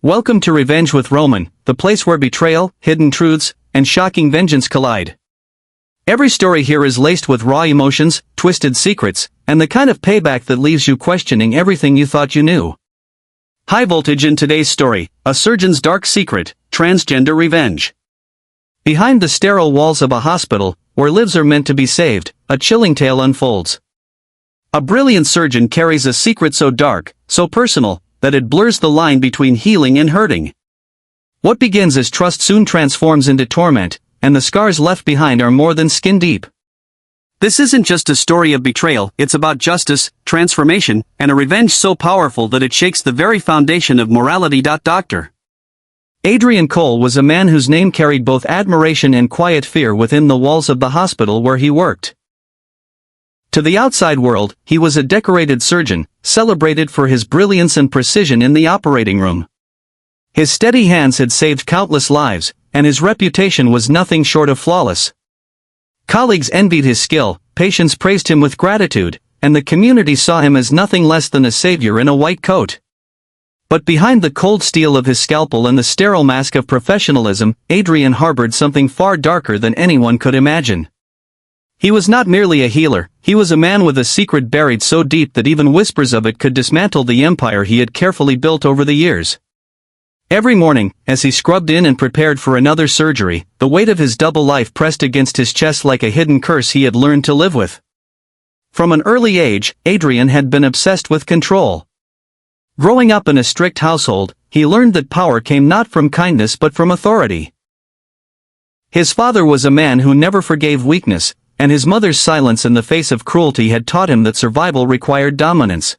Welcome to Revenge with Roman, the place where betrayal, hidden truths, and shocking vengeance collide. Every story here is laced with raw emotions, twisted secrets, and the kind of payback that leaves you questioning everything you thought you knew. High voltage in today's story, a surgeon's dark secret, transgender revenge. Behind the sterile walls of a hospital, where lives are meant to be saved, a chilling tale unfolds. A brilliant surgeon carries a secret so dark, so personal, that it blurs the line between healing and hurting. What begins as trust soon transforms into torment, and the scars left behind are more than skin deep. This isn't just a story of betrayal, it's about justice, transformation, and a revenge so powerful that it shakes the very foundation of morality. Dr. Adrian Cole was a man whose name carried both admiration and quiet fear within the walls of the hospital where he worked. To the outside world, he was a decorated surgeon, celebrated for his brilliance and precision in the operating room. His steady hands had saved countless lives, and his reputation was nothing short of flawless. Colleagues envied his skill, patients praised him with gratitude, and the community saw him as nothing less than a savior in a white coat. But behind the cold steel of his scalpel and the sterile mask of professionalism, Adrian harbored something far darker than anyone could imagine. He was not merely a healer, he was a man with a secret buried so deep that even whispers of it could dismantle the empire he had carefully built over the years. Every morning, as he scrubbed in and prepared for another surgery, the weight of his double life pressed against his chest like a hidden curse he had learned to live with. From an early age, Adrian had been obsessed with control. Growing up in a strict household, he learned that power came not from kindness but from authority. His father was a man who never forgave weakness, and his mother's silence in the face of cruelty had taught him that survival required dominance.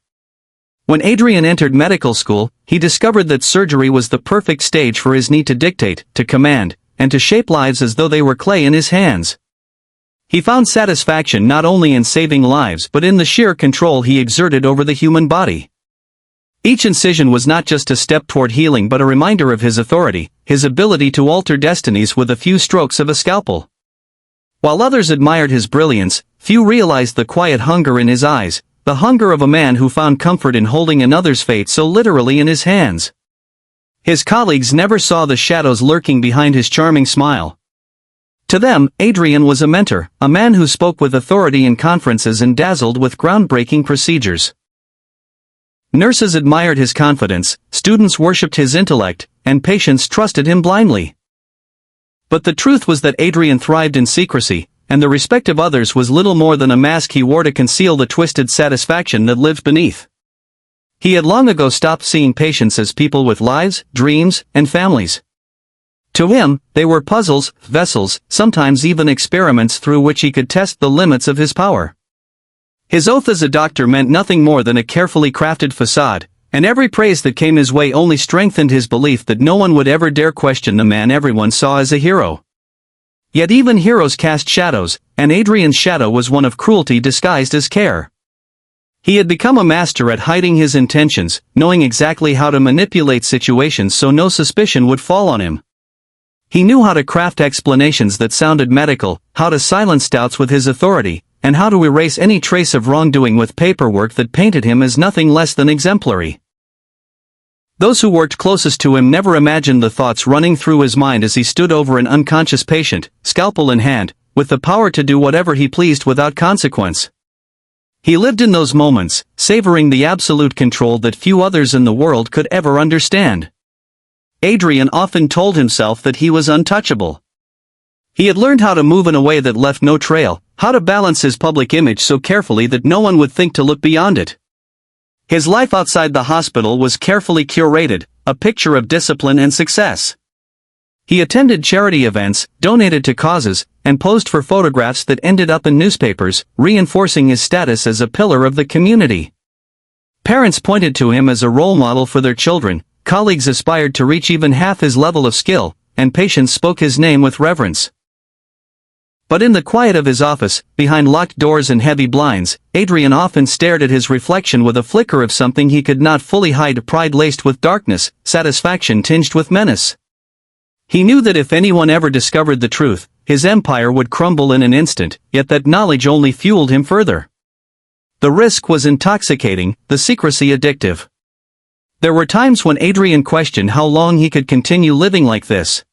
When Adrian entered medical school, he discovered that surgery was the perfect stage for his need to dictate, to command, and to shape lives as though they were clay in his hands. He found satisfaction not only in saving lives but in the sheer control he exerted over the human body. Each incision was not just a step toward healing but a reminder of his authority, his ability to alter destinies with a few strokes of a scalpel. While others admired his brilliance, few realized the quiet hunger in his eyes, the hunger of a man who found comfort in holding another's fate so literally in his hands. His colleagues never saw the shadows lurking behind his charming smile. To them, Adrian was a mentor, a man who spoke with authority in conferences and dazzled with groundbreaking procedures. Nurses admired his confidence, students worshipped his intellect, and patients trusted him blindly. But the truth was that Adrian thrived in secrecy, and the respect of others was little more than a mask he wore to conceal the twisted satisfaction that lived beneath. He had long ago stopped seeing patients as people with lives, dreams, and families. To him, they were puzzles, vessels, sometimes even experiments through which he could test the limits of his power. His oath as a doctor meant nothing more than a carefully crafted facade, and every praise that came his way only strengthened his belief that no one would ever dare question the man everyone saw as a hero. Yet even heroes cast shadows, and Adrian's shadow was one of cruelty disguised as care. He had become a master at hiding his intentions, knowing exactly how to manipulate situations so no suspicion would fall on him. He knew how to craft explanations that sounded medical, how to silence doubts with his authority, and how to erase any trace of wrongdoing with paperwork that painted him as nothing less than exemplary. Those who worked closest to him never imagined the thoughts running through his mind as he stood over an unconscious patient, scalpel in hand, with the power to do whatever he pleased without consequence. He lived in those moments, savoring the absolute control that few others in the world could ever understand. Adrian often told himself that he was untouchable. He had learned how to move in a way that left no trail, how to balance his public image so carefully that no one would think to look beyond it. His life outside the hospital was carefully curated, a picture of discipline and success. He attended charity events, donated to causes, and posed for photographs that ended up in newspapers, reinforcing his status as a pillar of the community. Parents pointed to him as a role model for their children, colleagues aspired to reach even half his level of skill, and patients spoke his name with reverence. But in the quiet of his office, behind locked doors and heavy blinds, Adrian often stared at his reflection with a flicker of something he could not fully hide, pride laced with darkness, satisfaction tinged with menace. He knew that if anyone ever discovered the truth, his empire would crumble in an instant, yet that knowledge only fueled him further. The risk was intoxicating, the secrecy addictive. There were times when Adrian questioned how long he could continue living like this.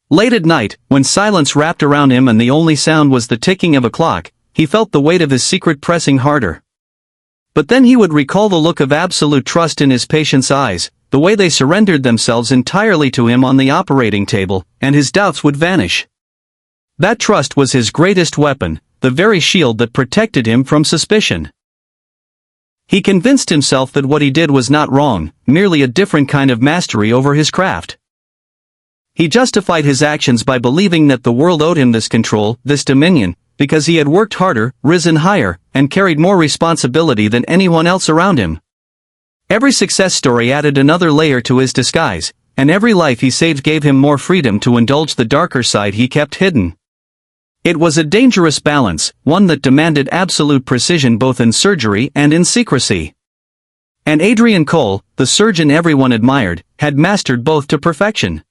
Late at night, when silence wrapped around him and the only sound was the ticking of a clock, he felt the weight of his secret pressing harder. But then he would recall the look of absolute trust in his patient's eyes, the way they surrendered themselves entirely to him on the operating table, and his doubts would vanish. That trust was his greatest weapon, the very shield that protected him from suspicion. He convinced himself that what he did was not wrong, merely a different kind of mastery over his craft. He justified his actions by believing that the world owed him this control, this dominion, because he had worked harder, risen higher, and carried more responsibility than anyone else around him. Every success story added another layer to his disguise, and every life he saved gave him more freedom to indulge the darker side he kept hidden. It was a dangerous balance, one that demanded absolute precision both in surgery and in secrecy. And Adrian Cole, the surgeon everyone admired, had mastered both to perfection.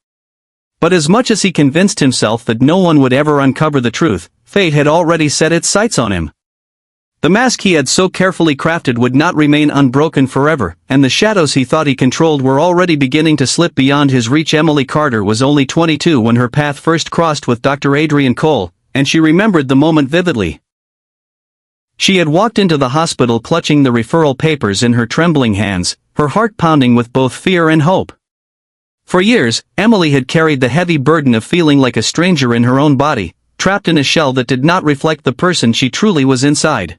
But as much as he convinced himself that no one would ever uncover the truth, fate had already set its sights on him. The mask he had so carefully crafted would not remain unbroken forever, and the shadows he thought he controlled were already beginning to slip beyond his reach. Emily Carter was only 22 when her path first crossed with Dr. Adrian Cole, and she remembered the moment vividly. She had walked into the hospital clutching the referral papers in her trembling hands, her heart pounding with both fear and hope. For years, Emily had carried the heavy burden of feeling like a stranger in her own body, trapped in a shell that did not reflect the person she truly was inside.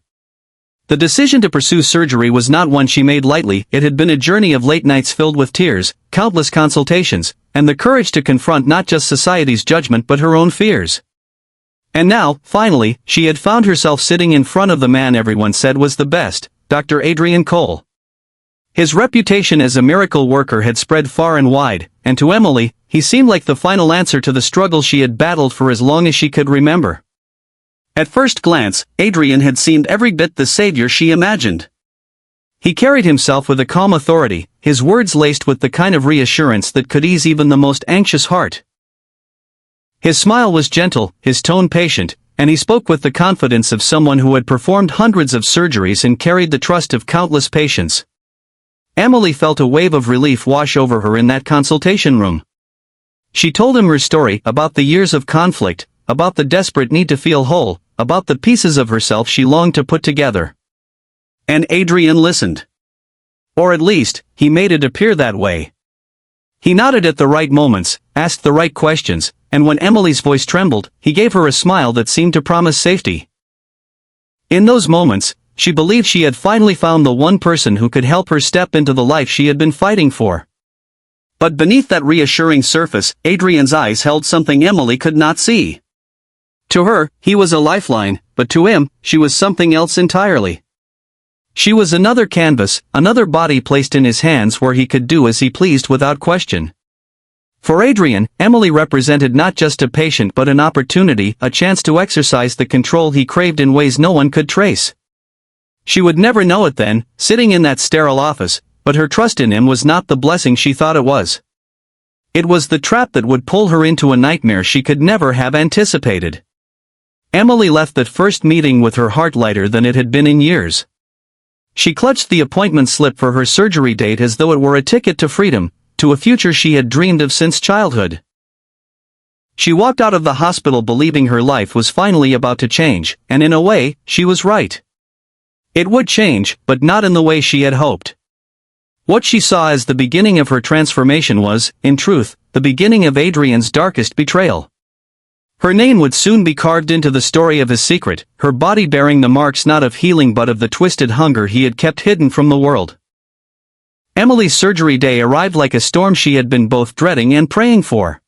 The decision to pursue surgery was not one she made lightly. It had been a journey of late nights filled with tears, countless consultations, and the courage to confront not just society's judgment but her own fears. And now, finally, she had found herself sitting in front of the man everyone said was the best, Dr. Adrian Cole. His reputation as a miracle worker had spread far and wide, and to Emily, he seemed like the final answer to the struggle she had battled for as long as she could remember. At first glance, Adrian had seemed every bit the savior she imagined. He carried himself with a calm authority, his words laced with the kind of reassurance that could ease even the most anxious heart. His smile was gentle, his tone patient, and he spoke with the confidence of someone who had performed hundreds of surgeries and carried the trust of countless patients. Emily felt a wave of relief wash over her in that consultation room. She told him her story, about the years of conflict, about the desperate need to feel whole, about the pieces of herself she longed to put together. And Adrian listened. Or at least, he made it appear that way. He nodded at the right moments, asked the right questions, and when Emily's voice trembled, he gave her a smile that seemed to promise safety. In those moments, she believed she had finally found the one person who could help her step into the life she had been fighting for. But beneath that reassuring surface, Adrian's eyes held something Emily could not see. To her, he was a lifeline, but to him, she was something else entirely. She was another canvas, another body placed in his hands where he could do as he pleased without question. For Adrian, Emily represented not just a patient but an opportunity, a chance to exercise the control he craved in ways no one could trace. She would never know it then, sitting in that sterile office, but her trust in him was not the blessing she thought it was. It was the trap that would pull her into a nightmare she could never have anticipated. Emily left that first meeting with her heart lighter than it had been in years. She clutched the appointment slip for her surgery date as though it were a ticket to freedom, to a future she had dreamed of since childhood. She walked out of the hospital believing her life was finally about to change, and in a way, she was right. It would change, but not in the way she had hoped. What she saw as the beginning of her transformation was, in truth, the beginning of Adrian's darkest betrayal. Her name would soon be carved into the story of his secret, her body bearing the marks not of healing but of the twisted hunger he had kept hidden from the world. Emily's surgery day arrived like a storm she had been both dreading and praying for.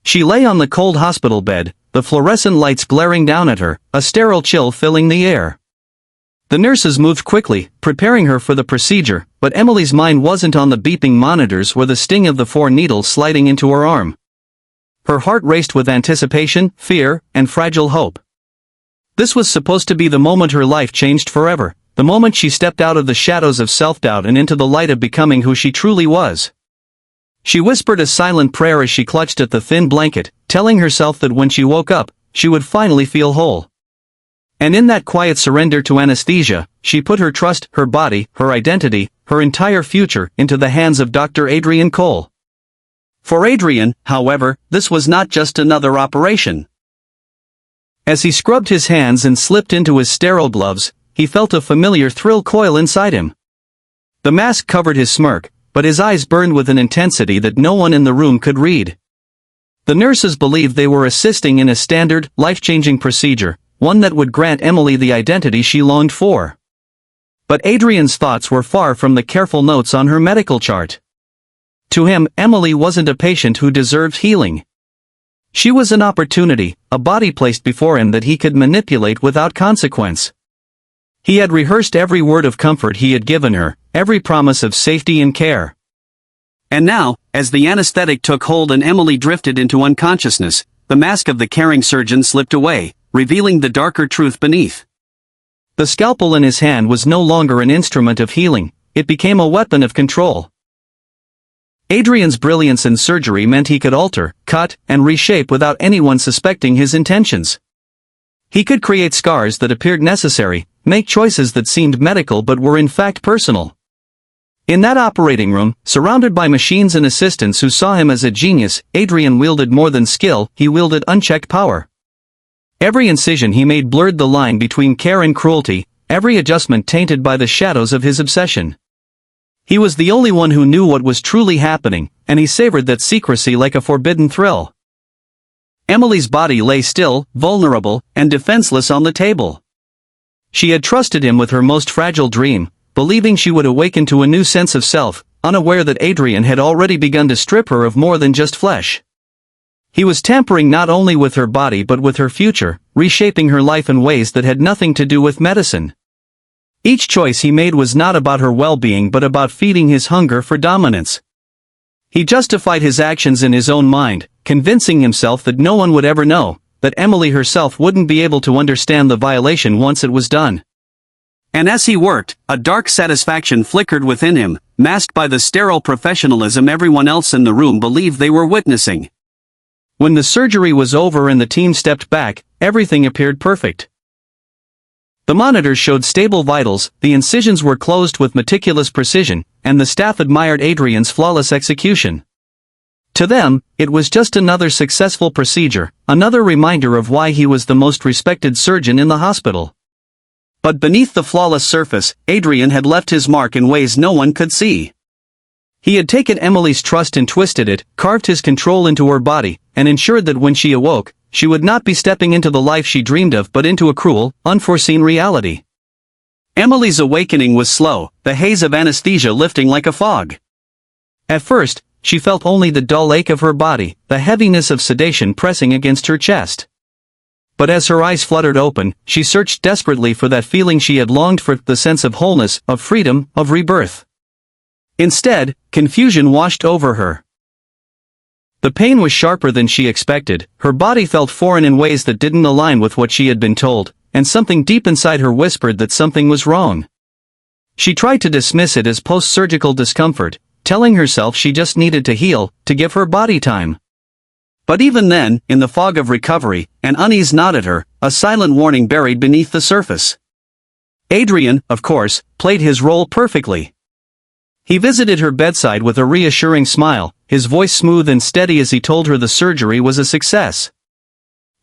She lay on the cold hospital bed, the fluorescent lights glaring down at her, a sterile chill filling the air. The nurses moved quickly, preparing her for the procedure, but Emily's mind wasn't on the beeping monitors or the sting of the 4 needles sliding into her arm. Her heart raced with anticipation, fear, and fragile hope. This was supposed to be the moment her life changed forever, the moment she stepped out of the shadows of self-doubt and into the light of becoming who she truly was. She whispered a silent prayer as she clutched at the thin blanket, telling herself that when she woke up, she would finally feel whole. And in that quiet surrender to anesthesia, she put her trust, her body, her identity, her entire future, into the hands of Dr. Adrian Cole. For Adrian, however, this was not just another operation. As he scrubbed his hands and slipped into his sterile gloves, he felt a familiar thrill coil inside him. The mask covered his smirk, but his eyes burned with an intensity that no one in the room could read. The nurses believed they were assisting in a standard, life-changing procedure, one that would grant Emily the identity she longed for. But Adrian's thoughts were far from the careful notes on her medical chart. To him, Emily wasn't a patient who deserved healing. She was an opportunity, a body placed before him that he could manipulate without consequence. He had rehearsed every word of comfort he had given her, every promise of safety and care. And now, as the anesthetic took hold and Emily drifted into unconsciousness, the mask of the caring surgeon slipped away, revealing the darker truth beneath. The scalpel in his hand was no longer an instrument of healing, it became a weapon of control. Adrian's brilliance in surgery meant he could alter, cut, and reshape without anyone suspecting his intentions. He could create scars that appeared necessary, make choices that seemed medical but were in fact personal. In that operating room, surrounded by machines and assistants who saw him as a genius, Adrian wielded more than skill, he wielded unchecked power. Every incision he made blurred the line between care and cruelty, every adjustment tainted by the shadows of his obsession. He was the only one who knew what was truly happening, and he savored that secrecy like a forbidden thrill. Emily's body lay still, vulnerable, and defenseless on the table. She had trusted him with her most fragile dream, believing she would awaken to a new sense of self, unaware that Adrian had already begun to strip her of more than just flesh. He was tampering not only with her body but with her future, reshaping her life in ways that had nothing to do with medicine. Each choice he made was not about her well-being but about feeding his hunger for dominance. He justified his actions in his own mind, convincing himself that no one would ever know, that Emily herself wouldn't be able to understand the violation once it was done. And as he worked, a dark satisfaction flickered within him, masked by the sterile professionalism everyone else in the room believed they were witnessing. When the surgery was over and the team stepped back, everything appeared perfect. The monitors showed stable vitals, the incisions were closed with meticulous precision, and the staff admired Adrian's flawless execution. To them, it was just another successful procedure, another reminder of why he was the most respected surgeon in the hospital. But beneath the flawless surface, Adrian had left his mark in ways no one could see. He had taken Emily's trust and twisted it, carved his control into her body, and ensured that when she awoke, she would not be stepping into the life she dreamed of but into a cruel, unforeseen reality. Emily's awakening was slow, the haze of anesthesia lifting like a fog. At first, she felt only the dull ache of her body, the heaviness of sedation pressing against her chest. But as her eyes fluttered open, she searched desperately for that feeling she had longed for, the sense of wholeness, of freedom, of rebirth. Instead, confusion washed over her. The pain was sharper than she expected, her body felt foreign in ways that didn't align with what she had been told, and something deep inside her whispered that something was wrong. She tried to dismiss it as post-surgical discomfort, telling herself she just needed to heal, to give her body time. But even then, in the fog of recovery, an unease gnawed at her, a silent warning buried beneath the surface. Adrian, of course, played his role perfectly. He visited her bedside with a reassuring smile, his voice smooth and steady as he told her the surgery was a success.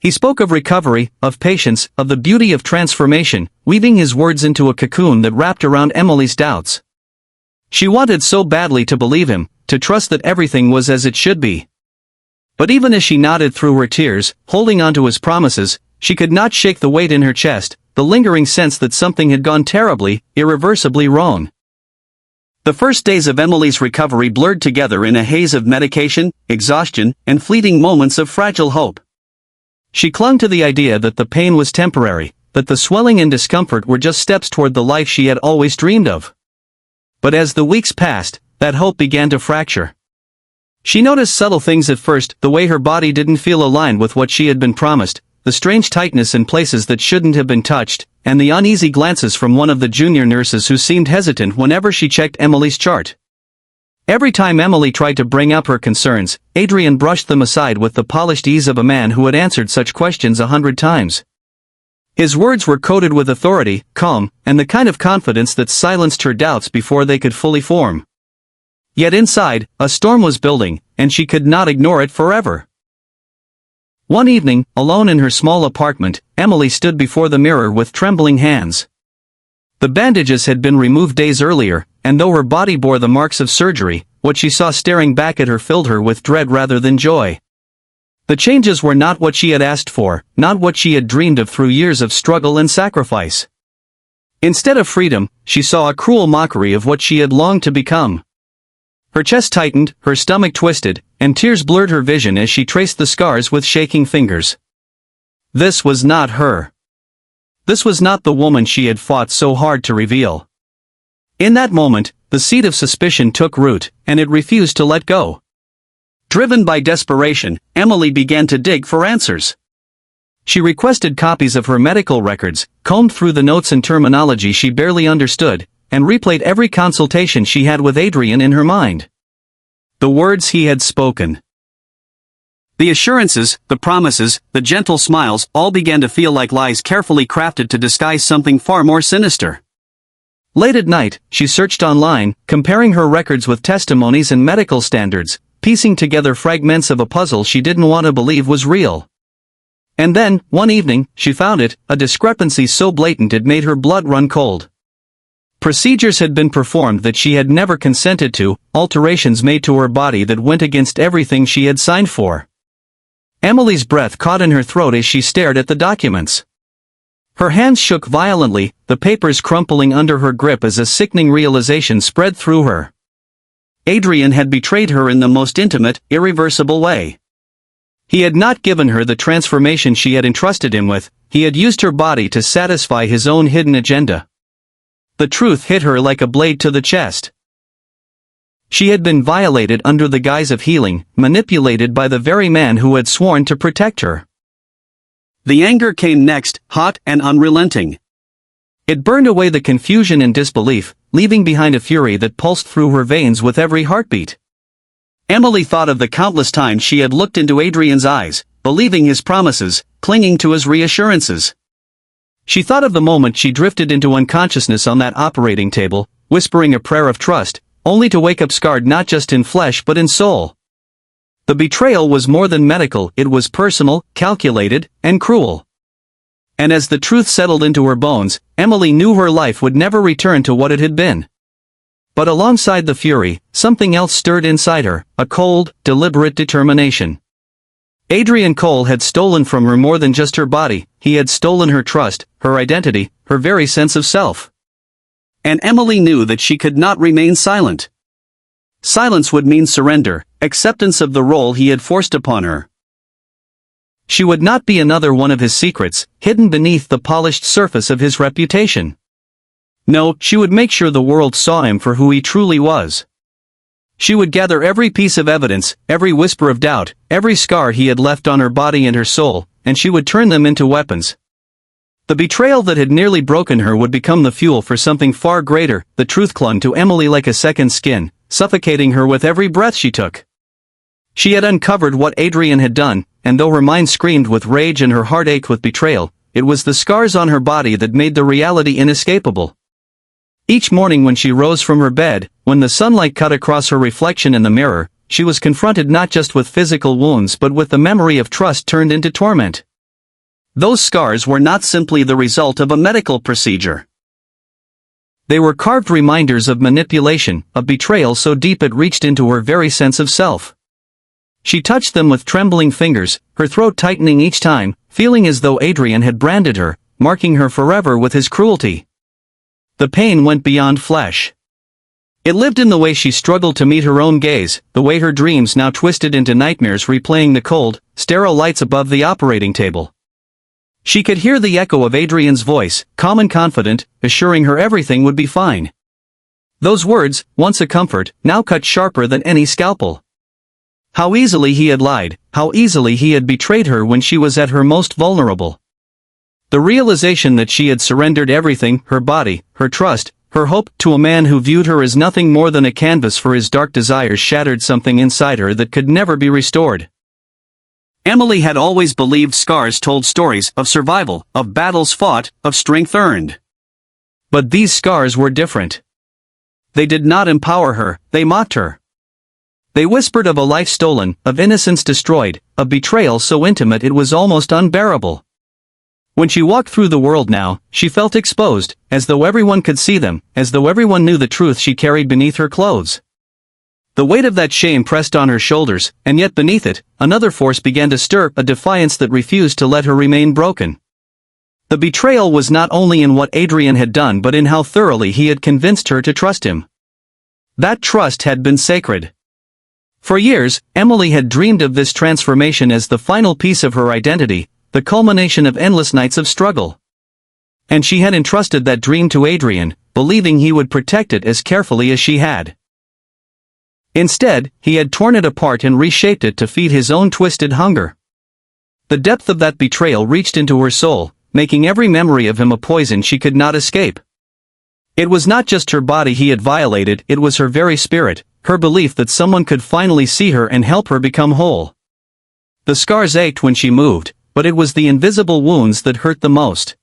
He spoke of recovery, of patience, of the beauty of transformation, weaving his words into a cocoon that wrapped around Emily's doubts. She wanted so badly to believe him, to trust that everything was as it should be. But even as she nodded through her tears, holding on to his promises, she could not shake the weight in her chest, the lingering sense that something had gone terribly, irreversibly wrong. The first days of Emily's recovery blurred together in a haze of medication, exhaustion, and fleeting moments of fragile hope. She clung to the idea that the pain was temporary, that the swelling and discomfort were just steps toward the life she had always dreamed of. But as the weeks passed, that hope began to fracture. She noticed subtle things at first, the way her body didn't feel aligned with what she had been promised, the strange tightness in places that shouldn't have been touched, and the uneasy glances from one of the junior nurses who seemed hesitant whenever she checked Emily's chart. Every time Emily tried to bring up her concerns, Adrian brushed them aside with the polished ease of a man who had answered such questions 100 times. His words were coated with authority, calm, and the kind of confidence that silenced her doubts before they could fully form. Yet inside, a storm was building, and she could not ignore it forever. One evening, alone in her small apartment, Emily stood before the mirror with trembling hands. The bandages had been removed days earlier, and though her body bore the marks of surgery, what she saw staring back at her filled her with dread rather than joy. The changes were not what she had asked for, not what she had dreamed of through years of struggle and sacrifice. Instead of freedom, she saw a cruel mockery of what she had longed to become. Her chest tightened, her stomach twisted, and tears blurred her vision as she traced the scars with shaking fingers. This was not her. This was not the woman she had fought so hard to reveal. In that moment, the seed of suspicion took root, and it refused to let go. Driven by desperation, Emily began to dig for answers. She requested copies of her medical records, combed through the notes and terminology she barely understood, and replayed every consultation she had with Adrian in her mind. The words he had spoken. The assurances, the promises, the gentle smiles, all began to feel like lies carefully crafted to disguise something far more sinister. Late at night, she searched online, comparing her records with testimonies and medical standards, piecing together fragments of a puzzle she didn't want to believe was real. And then, one evening, she found it, a discrepancy so blatant it made her blood run cold. Procedures had been performed that she had never consented to, alterations made to her body that went against everything she had signed for. Emily's breath caught in her throat as she stared at the documents. Her hands shook violently, the papers crumpling under her grip as a sickening realization spread through her. Adrian had betrayed her in the most intimate, irreversible way. He had not given her the transformation she had entrusted him with, he had used her body to satisfy his own hidden agenda. The truth hit her like a blade to the chest. She had been violated under the guise of healing, manipulated by the very man who had sworn to protect her. The anger came next, hot and unrelenting. It burned away the confusion and disbelief, leaving behind a fury that pulsed through her veins with every heartbeat. Emily thought of the countless times she had looked into Adrian's eyes, believing his promises, clinging to his reassurances. She thought of the moment she drifted into unconsciousness on that operating table, whispering a prayer of trust, only to wake up scarred not just in flesh but in soul. The betrayal was more than medical, it was personal, calculated, and cruel. And as the truth settled into her bones, Emily knew her life would never return to what it had been. But alongside the fury, something else stirred inside her, a cold, deliberate determination. Adrian Cole had stolen from her more than just her body, he had stolen her trust, her identity, her very sense of self. And Emily knew that she could not remain silent. Silence would mean surrender, acceptance of the role he had forced upon her. She would not be another one of his secrets, hidden beneath the polished surface of his reputation. No, she would make sure the world saw him for who he truly was. She would gather every piece of evidence, every whisper of doubt, every scar he had left on her body and her soul, and she would turn them into weapons. The betrayal that had nearly broken her would become the fuel for something far greater. The truth clung to Emily like a second skin, suffocating her with every breath she took. She had uncovered what Adrian had done, and though her mind screamed with rage and her heart ached with betrayal, it was the scars on her body that made the reality inescapable. Each morning when she rose from her bed, when the sunlight cut across her reflection in the mirror, she was confronted not just with physical wounds but with the memory of trust turned into torment. Those scars were not simply the result of a medical procedure. They were carved reminders of manipulation, of betrayal so deep it reached into her very sense of self. She touched them with trembling fingers, her throat tightening each time, feeling as though Adrian had branded her, marking her forever with his cruelty. The pain went beyond flesh. It lived in the way she struggled to meet her own gaze, the way her dreams now twisted into nightmares replaying the cold, sterile lights above the operating table. She could hear the echo of Adrian's voice, calm and confident, assuring her everything would be fine. Those words, once a comfort, now cut sharper than any scalpel. How easily he had lied, how easily he had betrayed her when she was at her most vulnerable. The realization that she had surrendered everything, her body, her trust, her hope, to a man who viewed her as nothing more than a canvas for his dark desires shattered something inside her that could never be restored. Emily had always believed scars told stories of survival, of battles fought, of strength earned. But these scars were different. They did not empower her, they mocked her. They whispered of a life stolen, of innocence destroyed, of betrayal so intimate it was almost unbearable. When she walked through the world now, she felt exposed, as though everyone could see them, as though everyone knew the truth she carried beneath her clothes. The weight of that shame pressed on her shoulders, and yet beneath it, another force began to stir, a defiance that refused to let her remain broken. The betrayal was not only in what Adrian had done but in how thoroughly he had convinced her to trust him. That trust had been sacred. For years, Emily had dreamed of this transformation as the final piece of her identity, the culmination of endless nights of struggle. And she had entrusted that dream to Adrian, believing he would protect it as carefully as she had. Instead, he had torn it apart and reshaped it to feed his own twisted hunger. The depth of that betrayal reached into her soul, making every memory of him a poison she could not escape. It was not just her body he had violated, it was her very spirit, her belief that someone could finally see her and help her become whole. The scars ached when she moved, but it was the invisible wounds that hurt the most.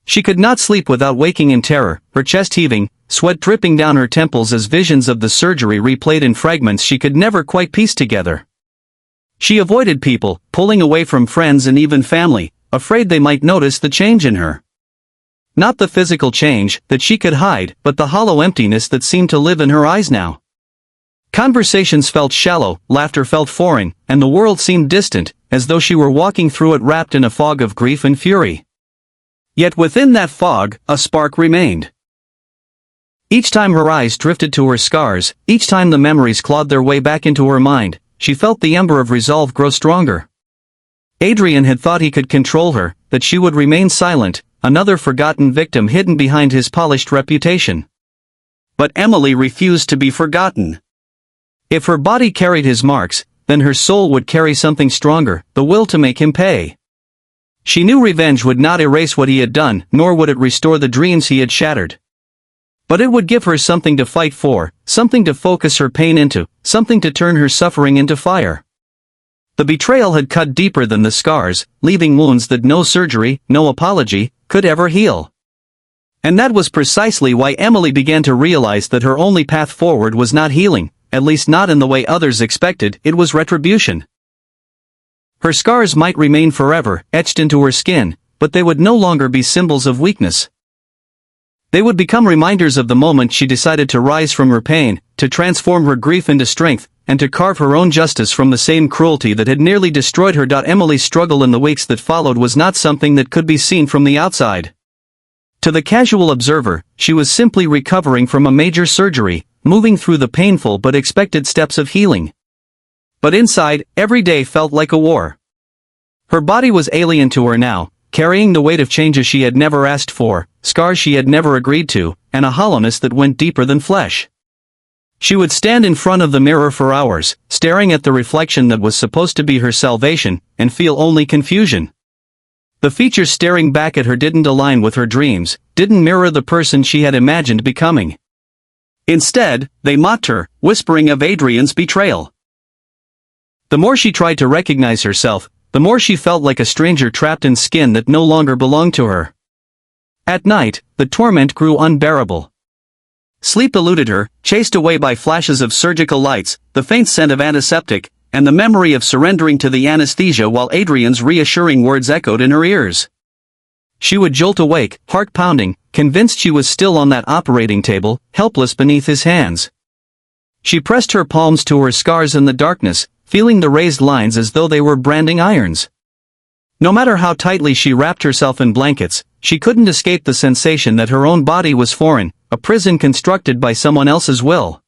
She could not sleep without waking in terror, her chest heaving, sweat dripping down her temples as visions of the surgery replayed in fragments she could never quite piece together. She avoided people, pulling away from friends and even family, afraid they might notice the change in her. Not the physical change that she could hide, but the hollow emptiness that seemed to live in her eyes now. Conversations felt shallow, laughter felt foreign, and the world seemed distant, as though she were walking through it wrapped in a fog of grief and fury. Yet within that fog, a spark remained. Each time her eyes drifted to her scars, each time the memories clawed their way back into her mind, she felt the ember of resolve grow stronger. Adrian had thought he could control her, that she would remain silent, another forgotten victim hidden behind his polished reputation. But Emily refused to be forgotten. If her body carried his marks, then her soul would carry something stronger, the will to make him pay. She knew revenge would not erase what he had done, nor would it restore the dreams he had shattered. But it would give her something to fight for, something to focus her pain into, something to turn her suffering into fire. The betrayal had cut deeper than the scars, leaving wounds that no surgery, no apology, could ever heal. And that was precisely why Emily began to realize that her only path forward was not healing, at least not in the way others expected, it was retribution. Her scars might remain forever, etched into her skin, but they would no longer be symbols of weakness. They would become reminders of the moment she decided to rise from her pain, to transform her grief into strength, and to carve her own justice from the same cruelty that had nearly destroyed her. Emily's struggle in the weeks that followed was not something that could be seen from the outside. To the casual observer, she was simply recovering from a major surgery, moving through the painful but expected steps of healing. But inside, every day felt like a war. Her body was alien to her now, carrying the weight of changes she had never asked for, scars she had never agreed to, and a hollowness that went deeper than flesh. She would stand in front of the mirror for hours, staring at the reflection that was supposed to be her salvation, and feel only confusion. The features staring back at her didn't align with her dreams, didn't mirror the person she had imagined becoming. Instead, they mocked her, whispering of Adrian's betrayal. The more she tried to recognize herself, the more she felt like a stranger trapped in skin that no longer belonged to her. At night, the torment grew unbearable. Sleep eluded her, chased away by flashes of surgical lights, the faint scent of antiseptic, and the memory of surrendering to the anesthesia while Adrian's reassuring words echoed in her ears. She would jolt awake, heart pounding, convinced she was still on that operating table, helpless beneath his hands. She pressed her palms to her scars in the darkness, feeling the raised lines as though they were branding irons. No matter how tightly she wrapped herself in blankets, she couldn't escape the sensation that her own body was foreign, a prison constructed by someone else's will.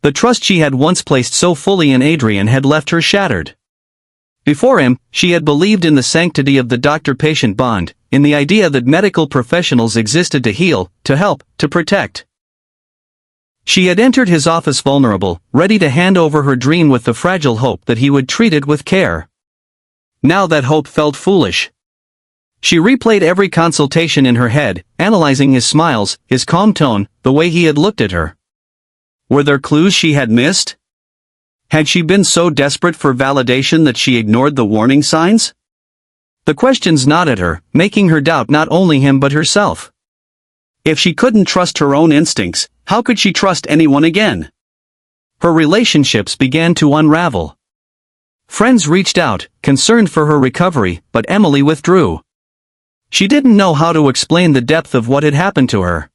The trust she had once placed so fully in Adrian had left her shattered. Before him, she had believed in the sanctity of the doctor-patient bond, in the idea that medical professionals existed to heal, to help, to protect. She had entered his office vulnerable, ready to hand over her dream with the fragile hope that he would treat it with care. Now that hope felt foolish. She replayed every consultation in her head, analyzing his smiles, his calm tone, the way he had looked at her. Were there clues she had missed? Had she been so desperate for validation that she ignored the warning signs? The questions gnawed at her, making her doubt not only him but herself. If she couldn't trust her own instincts, how could she trust anyone again? Her relationships began to unravel. Friends reached out, concerned for her recovery, but Emily withdrew. She didn't know how to explain the depth of what had happened to her.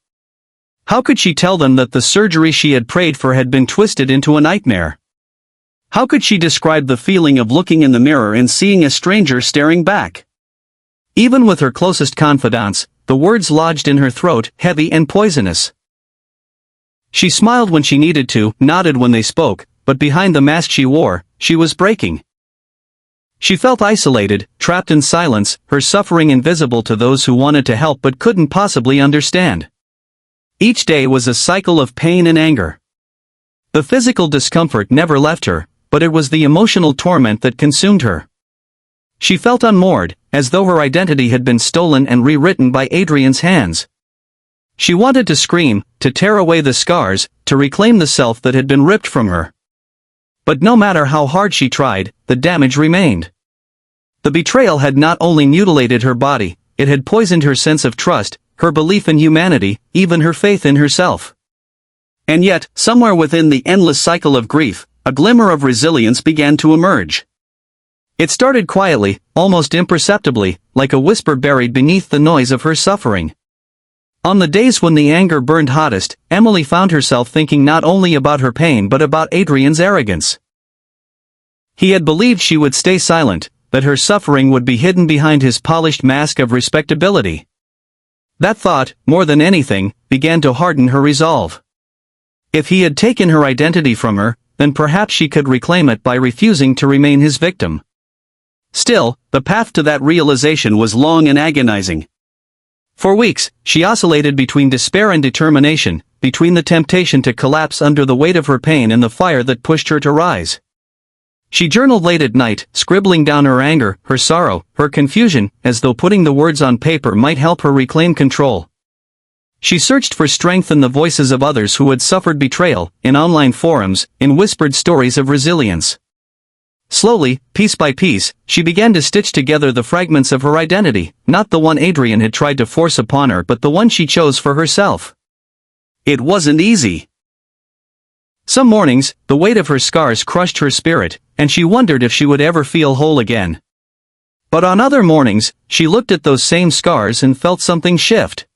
How could she tell them that the surgery she had prayed for had been twisted into a nightmare? How could she describe the feeling of looking in the mirror and seeing a stranger staring back? Even with her closest confidants, the words lodged in her throat, heavy and poisonous. She smiled when she needed to, nodded when they spoke, but behind the mask she wore, she was breaking. She felt isolated, trapped in silence, her suffering invisible to those who wanted to help but couldn't possibly understand. Each day was a cycle of pain and anger. The physical discomfort never left her, but it was the emotional torment that consumed her. She felt unmoored, as though her identity had been stolen and rewritten by Adrian's hands. She wanted to scream, to tear away the scars, to reclaim the self that had been ripped from her. But no matter how hard she tried, the damage remained. The betrayal had not only mutilated her body, it had poisoned her sense of trust, her belief in humanity, even her faith in herself. And yet, somewhere within the endless cycle of grief, a glimmer of resilience began to emerge. It started quietly, almost imperceptibly, like a whisper buried beneath the noise of her suffering. On the days when the anger burned hottest, Emily found herself thinking not only about her pain but about Adrian's arrogance. He had believed she would stay silent, that her suffering would be hidden behind his polished mask of respectability. That thought, more than anything, began to harden her resolve. If he had taken her identity from her, then perhaps she could reclaim it by refusing to remain his victim. Still, the path to that realization was long and agonizing. For weeks, she oscillated between despair and determination, between the temptation to collapse under the weight of her pain and the fire that pushed her to rise. She journaled late at night, scribbling down her anger, her sorrow, her confusion, as though putting the words on paper might help her reclaim control. She searched for strength in the voices of others who had suffered betrayal, in online forums, in whispered stories of resilience. Slowly, piece by piece, she began to stitch together the fragments of her identity, not the one Adrian had tried to force upon her but the one she chose for herself. It wasn't easy. Some mornings, the weight of her scars crushed her spirit, and she wondered if she would ever feel whole again. But on other mornings, she looked at those same scars and felt something shift.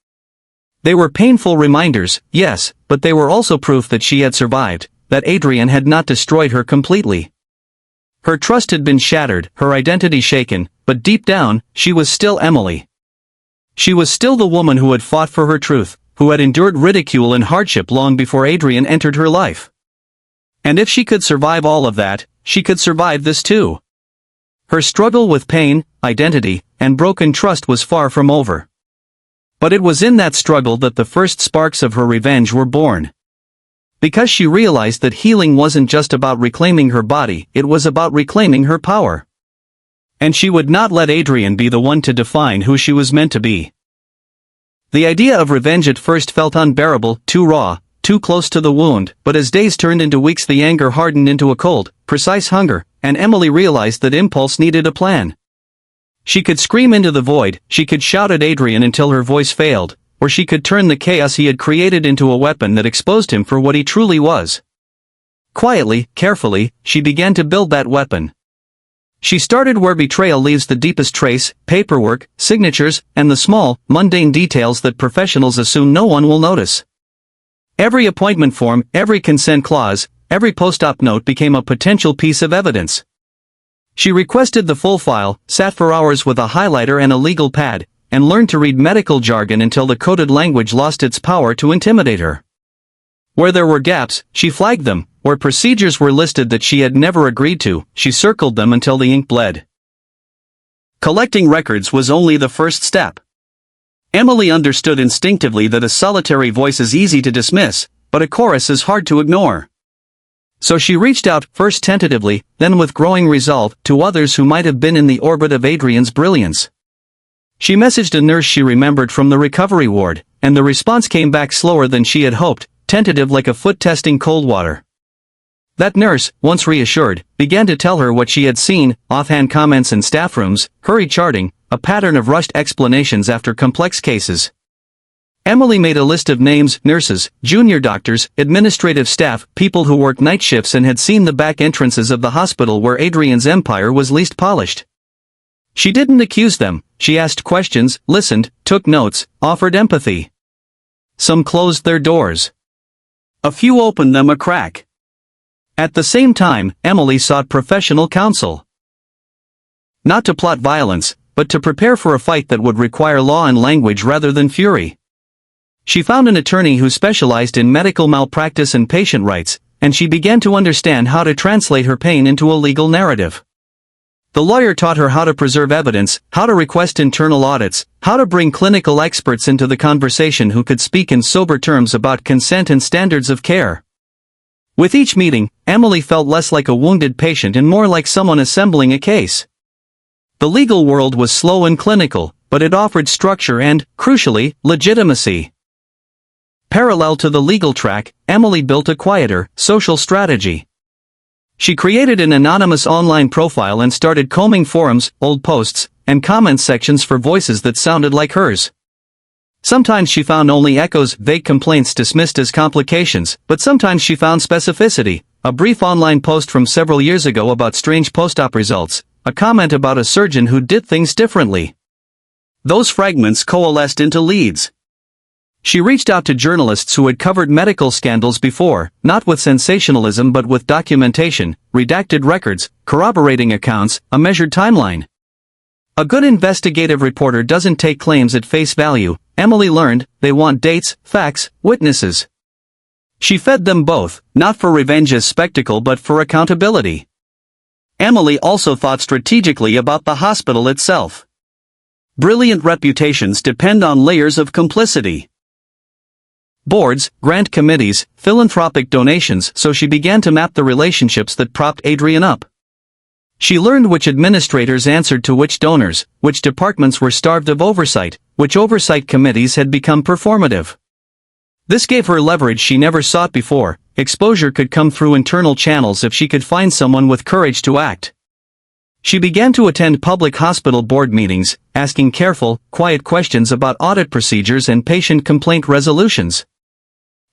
They were painful reminders, yes, but they were also proof that she had survived, that Adrian had not destroyed her completely. Her trust had been shattered, her identity shaken, but deep down, she was still Emily. She was still the woman who had fought for her truth, who had endured ridicule and hardship long before Adrian entered her life. And if she could survive all of that, she could survive this too. Her struggle with pain, identity, and broken trust was far from over. But it was in that struggle that the first sparks of her revenge were born. Because she realized that healing wasn't just about reclaiming her body, it was about reclaiming her power. And she would not let Adrian be the one to define who she was meant to be. The idea of revenge at first felt unbearable, too raw, too close to the wound, but as days turned into weeks the anger hardened into a cold, precise hunger, and Emily realized that impulse needed a plan. She could scream into the void, she could shout at Adrian until her voice failed, or she could turn the chaos he had created into a weapon that exposed him for what he truly was. Quietly, carefully, she began to build that weapon. She started where betrayal leaves the deepest trace, paperwork, signatures, and the small, mundane details that professionals assume no one will notice. Every appointment form, every consent clause, every post-op note became a potential piece of evidence. She requested the full file, sat for hours with a highlighter and a legal pad, and learned to read medical jargon until the coded language lost its power to intimidate her. Where there were gaps, she flagged them. Where procedures were listed that she had never agreed to, she circled them until the ink bled. Collecting records was only the first step. Emily understood instinctively that a solitary voice is easy to dismiss, but a chorus is hard to ignore. So she reached out, first tentatively, then with growing resolve, to others who might have been in the orbit of Adrian's brilliance. She messaged a nurse she remembered from the recovery ward, and the response came back slower than she had hoped, tentative like a foot testing cold water. That nurse, once reassured, began to tell her what she had seen, offhand comments in staff rooms, hurried charting, a pattern of rushed explanations after complex cases. Emily made a list of names: nurses, junior doctors, administrative staff, people who worked night shifts and had seen the back entrances of the hospital where Adrian's empire was least polished. She didn't accuse them, she asked questions, listened, took notes, offered empathy. Some closed their doors. A few opened them a crack. At the same time, Emily sought professional counsel. Not to plot violence, but to prepare for a fight that would require law and language rather than fury. She found an attorney who specialized in medical malpractice and patient rights, and she began to understand how to translate her pain into a legal narrative. The lawyer taught her how to preserve evidence, how to request internal audits, how to bring clinical experts into the conversation who could speak in sober terms about consent and standards of care. With each meeting, Emily felt less like a wounded patient and more like someone assembling a case. The legal world was slow and clinical, but it offered structure and, crucially, legitimacy. Parallel to the legal track, Emily built a quieter, social strategy. She created an anonymous online profile and started combing forums, old posts, and comment sections for voices that sounded like hers. Sometimes she found only echoes, vague complaints dismissed as complications, but sometimes she found specificity, a brief online post from several years ago about strange post-op results, a comment about a surgeon who did things differently. Those fragments coalesced into leads. She reached out to journalists who had covered medical scandals before, not with sensationalism but with documentation, redacted records, corroborating accounts, a measured timeline. A good investigative reporter doesn't take claims at face value, Emily learned. They want dates, facts, witnesses. She fed them both, not for revenge as spectacle but for accountability. Emily also thought strategically about the hospital itself. Brilliant reputations depend on layers of complicity. Boards, grant committees, philanthropic donations, so she began to map the relationships that propped Adrian up. She learned which administrators answered to which donors, which departments were starved of oversight, which oversight committees had become performative. This gave her leverage she never sought before. Exposure could come through internal channels if she could find someone with courage to act. She began to attend public hospital board meetings, asking careful, quiet questions about audit procedures and patient complaint resolutions.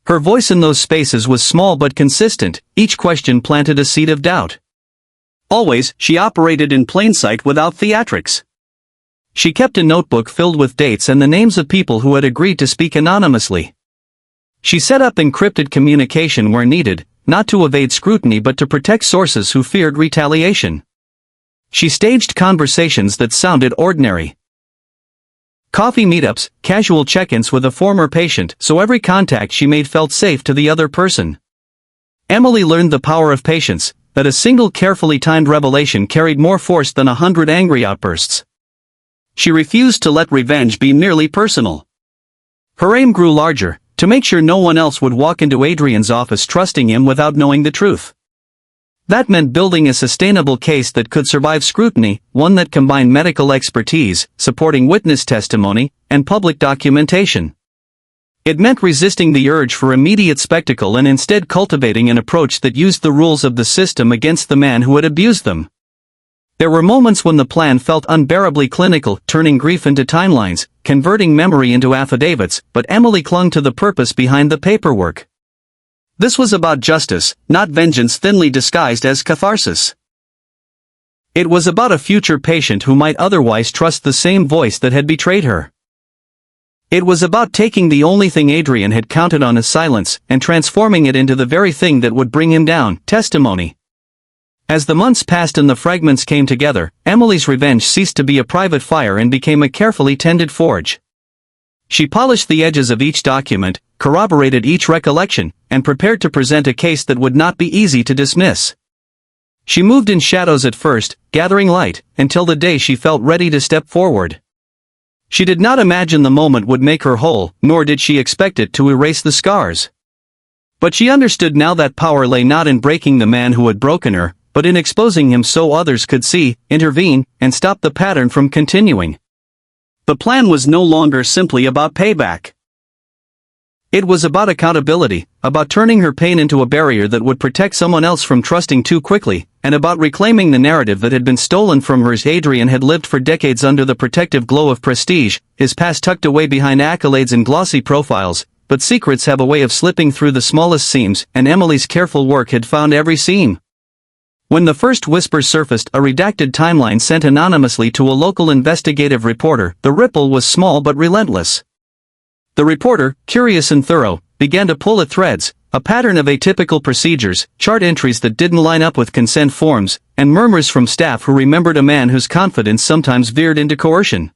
Her voice in those spaces was small but consistent, each question planted a seed of doubt. Always, she operated in plain sight without theatrics. She kept a notebook filled with dates and the names of people who had agreed to speak anonymously. She set up encrypted communication where needed, not to evade scrutiny but to protect sources who feared retaliation. She staged conversations that sounded ordinary. Coffee meetups, casual check-ins with a former patient, so every contact she made felt safe to the other person. Emily learned the power of patience, that a single carefully timed revelation carried more force than 100 angry outbursts. She refused to let revenge be merely personal. Her aim grew larger, to make sure no one else would walk into Adrian's office trusting him without knowing the truth. That meant building a sustainable case that could survive scrutiny, one that combined medical expertise, supporting witness testimony, and public documentation. It meant resisting the urge for immediate spectacle and instead cultivating an approach that used the rules of the system against the man who had abused them. There were moments when the plan felt unbearably clinical, turning grief into timelines, converting memory into affidavits, but Emily clung to the purpose behind the paperwork. This was about justice, not vengeance thinly disguised as catharsis. It was about a future patient who might otherwise trust the same voice that had betrayed her. It was about taking the only thing Adrian had counted on as silence, and transforming it into the very thing that would bring him down, testimony. As the months passed and the fragments came together, Emily's revenge ceased to be a private fire and became a carefully tended forge. She polished the edges of each document, corroborated each recollection, and prepared to present a case that would not be easy to dismiss. She moved in shadows at first, gathering light, until the day she felt ready to step forward. She did not imagine the moment would make her whole, nor did she expect it to erase the scars. But she understood now that power lay not in breaking the man who had broken her, but in exposing him so others could see, intervene, and stop the pattern from continuing. The plan was no longer simply about payback. It was about accountability, about turning her pain into a barrier that would protect someone else from trusting too quickly, and about reclaiming the narrative that had been stolen from her. Adrian had lived for decades under the protective glow of prestige, his past tucked away behind accolades and glossy profiles, but secrets have a way of slipping through the smallest seams, and Emily's careful work had found every seam. When the first whispers surfaced, a redacted timeline sent anonymously to a local investigative reporter, the ripple was small but relentless. The reporter, curious and thorough, began to pull at threads, a pattern of atypical procedures, chart entries that didn't line up with consent forms, and murmurs from staff who remembered a man whose confidence sometimes veered into coercion.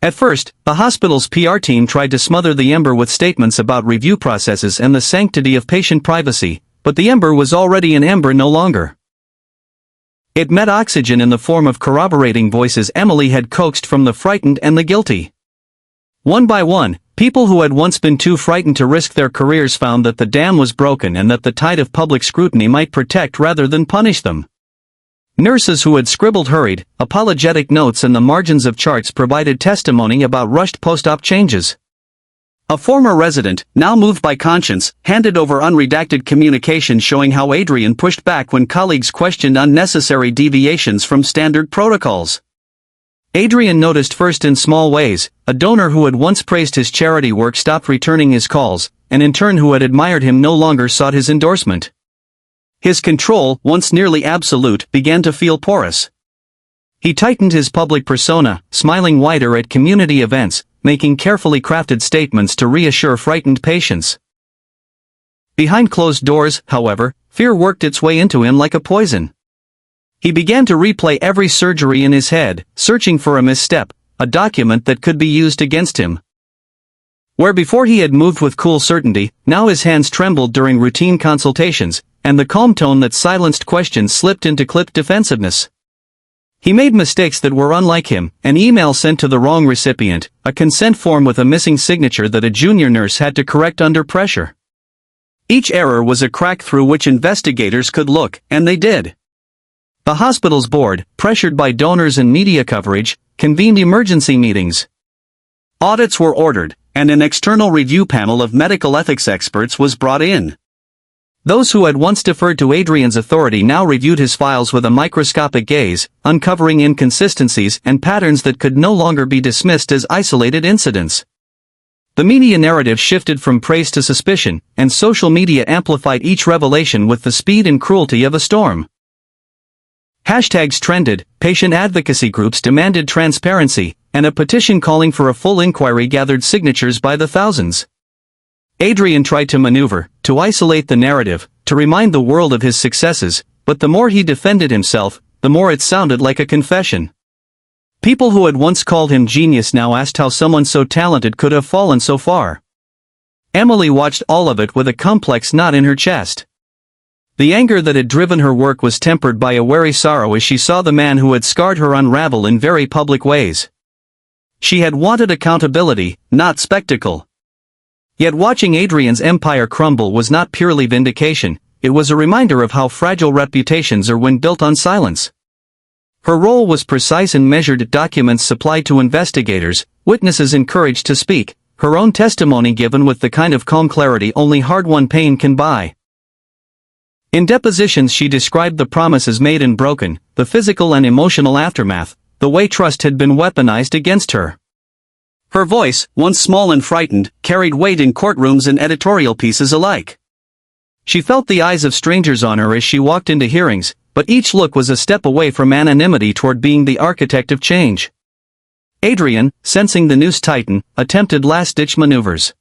At first, the hospital's PR team tried to smother the ember with statements about review processes and the sanctity of patient privacy, but the ember was already an ember no longer. It met oxygen in the form of corroborating voices Emily had coaxed from the frightened and the guilty. One by one, people who had once been too frightened to risk their careers found that the dam was broken and that the tide of public scrutiny might protect rather than punish them. Nurses who had scribbled hurried, apologetic notes in the margins of charts provided testimony about rushed post-op changes. A former resident, now moved by conscience, handed over unredacted communication showing how Adrian pushed back when colleagues questioned unnecessary deviations from standard protocols. Adrian noticed first in small ways. A donor who had once praised his charity work stopped returning his calls, and in turn who had admired him no longer sought his endorsement. His control, once nearly absolute, began to feel porous. He tightened his public persona, smiling wider at community events, making carefully crafted statements to reassure frightened patients. Behind closed doors, however, fear worked its way into him like a poison. He began to replay every surgery in his head, searching for a misstep, a document that could be used against him. Where before he had moved with cool certainty, now his hands trembled during routine consultations, and the calm tone that silenced questions slipped into clipped defensiveness. He made mistakes that were unlike him, an email sent to the wrong recipient, a consent form with a missing signature that a junior nurse had to correct under pressure. Each error was a crack through which investigators could look, and they did. The hospital's board, pressured by donors and media coverage, convened emergency meetings. Audits were ordered, and an external review panel of medical ethics experts was brought in. Those who had once deferred to Adrian's authority now reviewed his files with a microscopic gaze, uncovering inconsistencies and patterns that could no longer be dismissed as isolated incidents. The media narrative shifted from praise to suspicion, and social media amplified each revelation with the speed and cruelty of a storm. Hashtags trended, patient advocacy groups demanded transparency, and a petition calling for a full inquiry gathered signatures by the thousands. Adrian tried to maneuver, to isolate the narrative, to remind the world of his successes, but the more he defended himself, the more it sounded like a confession. People who had once called him genius now asked how someone so talented could have fallen so far. Emily watched all of it with a complex knot in her chest. The anger that had driven her work was tempered by a wary sorrow as she saw the man who had scarred her unravel in very public ways. She had wanted accountability, not spectacle. Yet watching Adrian's empire crumble was not purely vindication, it was a reminder of how fragile reputations are when built on silence. Her role was precise and measured, documents supplied to investigators, witnesses encouraged to speak, her own testimony given with the kind of calm clarity only hard-won pain can buy. In depositions she described the promises made and broken, the physical and emotional aftermath, the way trust had been weaponized against her. Her voice, once small and frightened, carried weight in courtrooms and editorial pieces alike. She felt the eyes of strangers on her as she walked into hearings, but each look was a step away from anonymity toward being the architect of change. Adrian, sensing the noose tighten, attempted last-ditch maneuvers.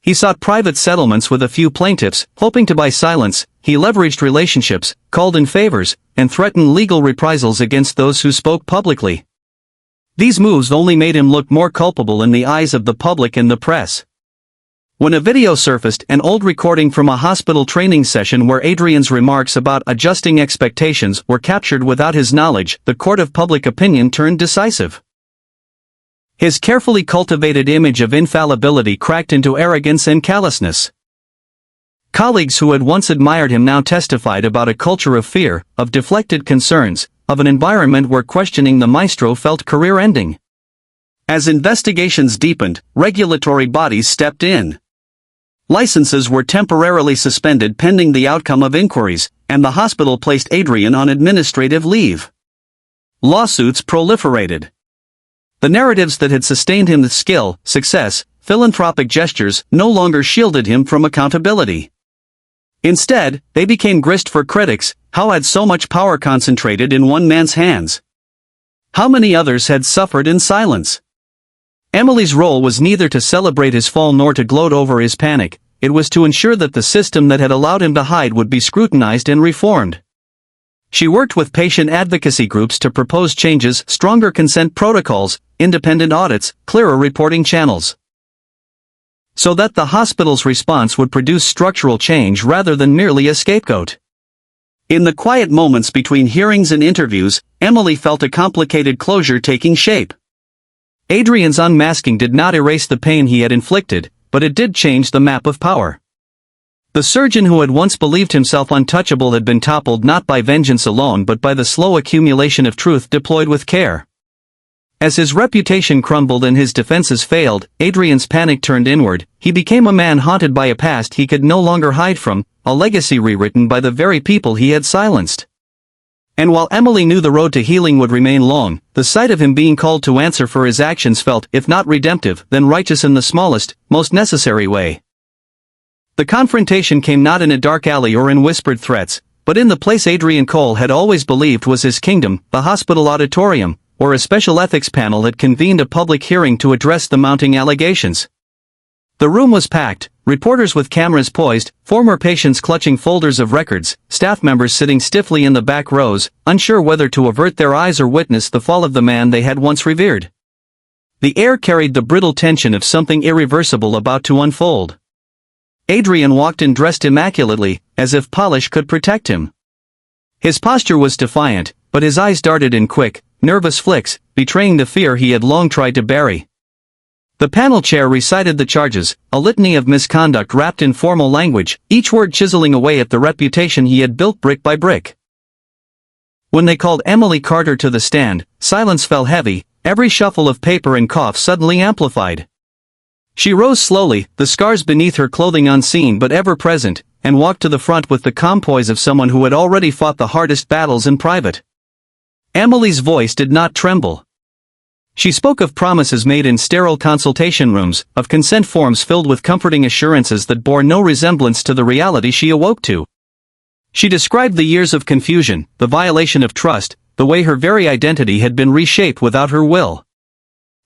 He sought private settlements with a few plaintiffs, hoping to buy silence. He leveraged relationships, called in favors, and threatened legal reprisals against those who spoke publicly. These moves only made him look more culpable in the eyes of the public and the press. When a video surfaced, an old recording from a hospital training session where Adrian's remarks about adjusting expectations were captured without his knowledge, the court of public opinion turned decisive. His carefully cultivated image of infallibility cracked into arrogance and callousness. Colleagues who had once admired him now testified about a culture of fear, of deflected concerns, of an environment where questioning the maestro felt career-ending. As investigations deepened, regulatory bodies stepped in. Licenses were temporarily suspended pending the outcome of inquiries, and the hospital placed Adrian on administrative leave. Lawsuits proliferated. The narratives that had sustained him with skill, success, philanthropic gestures no longer shielded him from accountability. Instead, they became grist for critics. How had so much power concentrated in one man's hands? How many others had suffered in silence? Emily's role was neither to celebrate his fall nor to gloat over his panic. It was to ensure that the system that had allowed him to hide would be scrutinized and reformed. She worked with patient advocacy groups to propose changes, stronger consent protocols, independent audits, clearer reporting channels, so that the hospital's response would produce structural change rather than merely a scapegoat. In the quiet moments between hearings and interviews, Emily felt a complicated closure taking shape. Adrian's unmasking did not erase the pain he had inflicted, but it did change the map of power. The surgeon who had once believed himself untouchable had been toppled not by vengeance alone but by the slow accumulation of truth deployed with care. As his reputation crumbled and his defenses failed, Adrian's panic turned inward. He became a man haunted by a past he could no longer hide from, a legacy rewritten by the very people he had silenced. And while Emily knew the road to healing would remain long, the sight of him being called to answer for his actions felt, if not redemptive, then righteous in the smallest, most necessary way. The confrontation came not in a dark alley or in whispered threats, but in the place Adrian Cole had always believed was his kingdom, the hospital auditorium, where a special ethics panel had convened a public hearing to address the mounting allegations. The room was packed, reporters with cameras poised, former patients clutching folders of records, staff members sitting stiffly in the back rows, unsure whether to avert their eyes or witness the fall of the man they had once revered. The air carried the brittle tension of something irreversible about to unfold. Adrian walked in dressed immaculately, as if polish could protect him. His posture was defiant, but his eyes darted in quick, nervous flicks, betraying the fear he had long tried to bury. The panel chair recited the charges, a litany of misconduct wrapped in formal language, each word chiseling away at the reputation he had built brick by brick. When they called Emily Carter to the stand, silence fell heavy, every shuffle of paper and cough suddenly amplified. She rose slowly, the scars beneath her clothing unseen but ever present, and walked to the front with the calm poise of someone who had already fought the hardest battles in private. Emily's voice did not tremble. She spoke of promises made in sterile consultation rooms, of consent forms filled with comforting assurances that bore no resemblance to the reality she awoke to. She described the years of confusion, the violation of trust, the way her very identity had been reshaped without her will.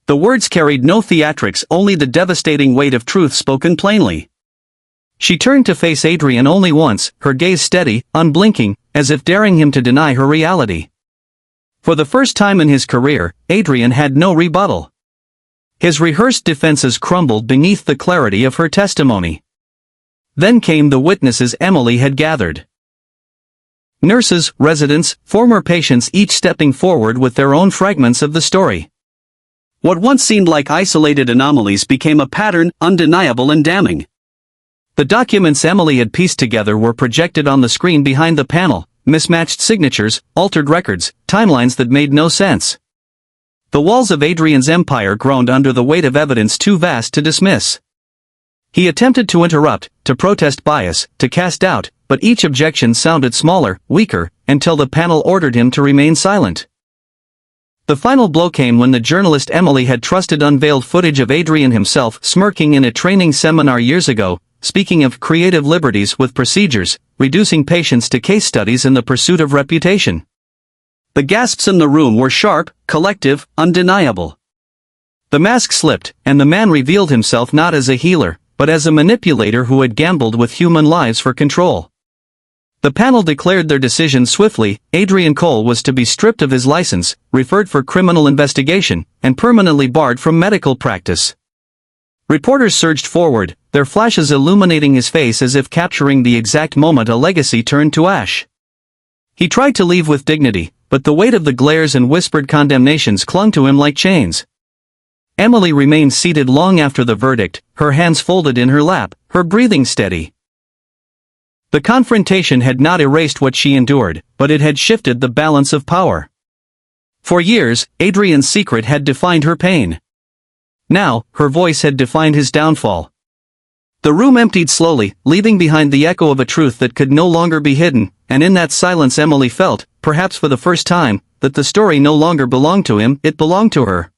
The words carried no theatrics, only the devastating weight of truth spoken plainly. She turned to face Adrian only once, her gaze steady, unblinking, as if daring him to deny her reality. For the first time in his career, Adrian had no rebuttal. His rehearsed defenses crumbled beneath the clarity of her testimony. Then came the witnesses Emily had gathered. Nurses, residents, former patients, each stepping forward with their own fragments of the story. What once seemed like isolated anomalies became a pattern, undeniable and damning. The documents Emily had pieced together were projected on the screen behind the panel, mismatched signatures, altered records, timelines that made no sense. The walls of Adrian's empire groaned under the weight of evidence too vast to dismiss. He attempted to interrupt, to protest bias, to cast doubt, but each objection sounded smaller, weaker, until the panel ordered him to remain silent. The final blow came when the journalist Emily had trusted unveiled footage of Adrian himself smirking in a training seminar years ago, speaking of creative liberties with procedures, reducing patients to case studies in the pursuit of reputation. The gasps in the room were sharp, collective, undeniable. The mask slipped, and the man revealed himself not as a healer, but as a manipulator who had gambled with human lives for control. The panel declared their decision swiftly. Adrian Cole was to be stripped of his license, referred for criminal investigation, and permanently barred from medical practice. Reporters surged forward, their flashes illuminating his face as if capturing the exact moment a legacy turned to ash. He tried to leave with dignity, but the weight of the glares and whispered condemnations clung to him like chains. Emily remained seated long after the verdict, her hands folded in her lap, her breathing steady. The confrontation had not erased what she endured, but it had shifted the balance of power. For years, Adrian's secret had defined her pain. Now, her voice had defined his downfall. The room emptied slowly, leaving behind the echo of a truth that could no longer be hidden, and in that silence Emily felt, perhaps for the first time, that the story no longer belonged to him, it belonged to her.